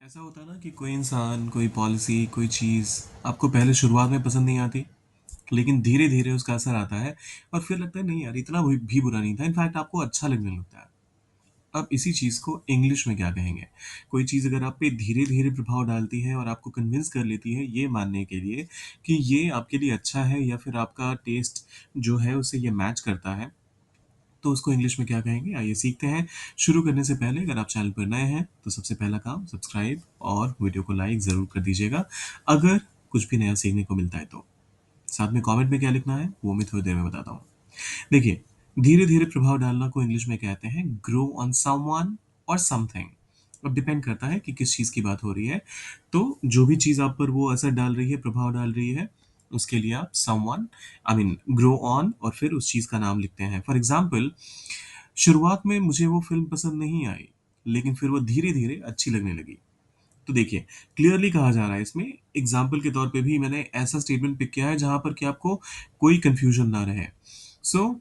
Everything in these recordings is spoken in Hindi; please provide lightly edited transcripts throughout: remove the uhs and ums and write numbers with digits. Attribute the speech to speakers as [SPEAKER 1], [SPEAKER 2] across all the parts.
[SPEAKER 1] ऐसा होता है ना कि कोई इंसान, कोई पॉलिसी, कोई चीज़ आपको पहले शुरुआत में पसंद नहीं आती, लेकिन धीरे-धीरे उसका असर आता है और फिर लगता है नहीं यार इतना भी बुरा नहीं था, इनफैक्ट आपको अच्छा लगने लगता है। अब इसी चीज़ को इंग्लिश में क्या कहेंगे? कोई चीज़ अगर आप पे धीरे-धीरे प्रभाव डालती है और आपको कन्विंस कर लेती है ये मानने के लिए कि ये आपके लिए अच्छा है या फिर आपका टेस्ट जो है उससे ये मैच करता है, तो उसको इंग्लिश में क्या कहेंगे? आइए सीखते हैं। शुरू करने से पहले अगर आप चैनल पर नए हैं, तो सबसे पहला काम सब्सक्राइब और वीडियो को लाइक ज़रूर कर दीजिएगा, अगर कुछ भी नया सीखने को मिलता है तो। साथ में कमेंट में क्या लिखना है, वो मैं थोड़ी देर में बताता हूँ। देखिए, धीरे-धीरे प्रभाव डालना को इंग्लिश में कहते हैं ग्रो ऑन समवन और समथिंग। अब डिपेंड करता है कि किस चीज़ की बात हो रही है। तो जो भी चीज़ आप पर वो असर डाल रही है, प्रभाव डाल रही है, उसके लिए आप someone I mean grow on और फिर उस चीज़ का नाम लिखते हैं। फॉर एग्ज़ाम्पल शुरुआत में मुझे वो फ़िल्म पसंद नहीं आई, लेकिन फिर वो धीरे-धीरे अच्छी लगने लगी। तो देखिए, क्लियरली कहा जा रहा है इसमें, एग्ज़ाम्पल के तौर पे भी मैंने ऐसा स्टेटमेंट पिक किया है जहाँ पर कि आपको कोई कन्फ्यूज़न ना रहे। सो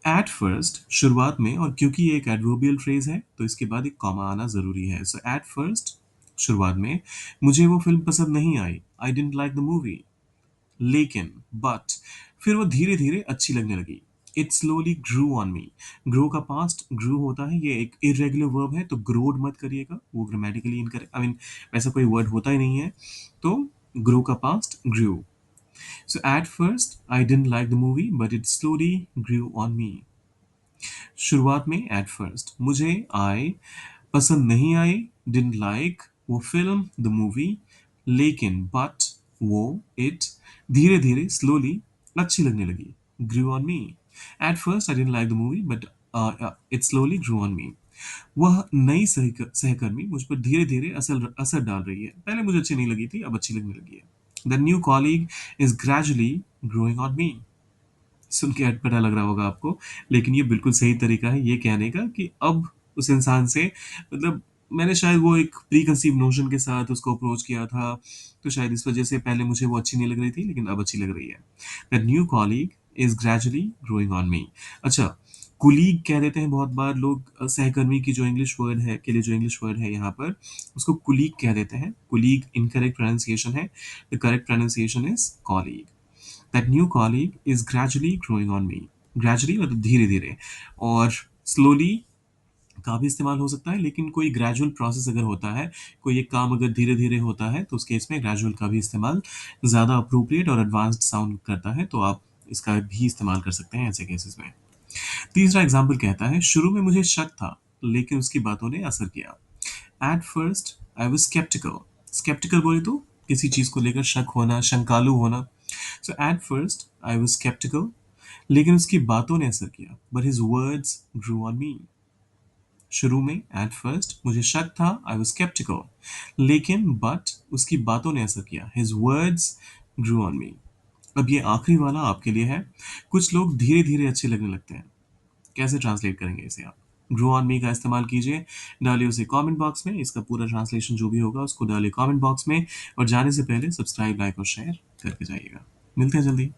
[SPEAKER 1] एट फर्स्ट शुरुआत में और क्योंकि ये एक एडवर्बियल फ्रेज़ है, तो इसके बाद एक कॉमा आना ज़रूरी है। सो एट फर्स्ट शुरुआत में मुझे वो फ़िल्म पसंद नहीं आई, I didn't like the movie. लेकिन बट फिर वो धीरे-धीरे अच्छी लगने लगी। It slowly grew on me. Grow का पास्ट ग्रू होता है, ये एक इर्रेगुलर वर्ब है, तो ग्रोड मत करिएगा, वो ग्रामेटिकली इनकरेक्ट आई मीन वैसा कोई वर्ड होता ही नहीं है। तो ग्रो का past grew. So at first I didn't like the movie but it slowly grew on me. शुरुआत में एट फर्स्ट मुझे आई पसंद नहीं आई, डिडन्ट लाइक वो फ़िल्म, द मूवी, लेकिन बट वो इट धीरे-धीरे स्लोली अच्छी लगने लगी, grew on me. At first I didn't like the movie but it slowly grew on me. वह नई सहकर्मी मुझ पर धीरे-धीरे असर असर डाल रही है। पहले मुझे अच्छी नहीं लगी थी, अब अच्छी लगने लगी है। The new colleague is gradually growing on me. सुन के अटपटा लग रहा होगा आपको, लेकिन ये बिल्कुल सही तरीका है ये कहने का कि अब उस इंसान से मतलब मैंने शायद वो एक प्री कंसीव्ड नोशन के साथ उसको अप्रोच किया था, तो शायद इस वजह से पहले मुझे वो अच्छी नहीं लग रही थी, लेकिन अब अच्छी लग रही है। That new colleague is gradually growing on मी। अच्छा, कुलीग कह देते हैं बहुत बार लोग सहकर्मी की जो इंग्लिश वर्ड है के लिए जो इंग्लिश वर्ड है यहाँ पर, उसको कुलीग कह देते हैं। कुलीग इनकरेक्ट प्रोनंसिएशन है, the correct pronunciation is colleague. That new colleague is gradually growing on me. Gradually मतलब धीरे धीरे, और स्लोली का भी इस्तेमाल हो सकता है, लेकिन कोई ग्रेजुअल प्रोसेस अगर होता है, कोई एक काम अगर धीरे धीरे होता है, तो उस केस में ग्रेजुअल का भी इस्तेमाल ज़्यादा अप्रोप्रिएट और एडवांस्ड साउंड करता है, तो आप इसका भी इस्तेमाल कर सकते हैं ऐसे केसेस में। तीसरा एग्जाम्पल कहता है शुरू में मुझे शक था, लेकिन उसकी बातों ने असर किया। At first I was skeptical. Skeptical बोले तो किसी चीज़ को लेकर शक होना, शंकालु होना। So at first I was sceptical, लेकिन उसकी बातों ने असर किया। But his words grew on me. शुरू में एट फर्स्ट मुझे शक था, आई वॉज स्केप्टिकल, लेकिन बट उसकी बातों ने असर किया। His words grew on me. अब ये आखिरी वाला आपके लिए है। कुछ लोग धीरे धीरे अच्छे लगने लगते हैं। कैसे ट्रांसलेट करेंगे इसे आप? ग्रो ऑन मी का इस्तेमाल कीजिए, डालिए उसे कमेंट बॉक्स में, इसका पूरा ट्रांसलेशन जो भी होगा उसको डालिए कमेंट बॉक्स में, और जाने से पहले सब्सक्राइब, लाइक और शेयर करके जाइएगा। मिलते हैं जल्दी।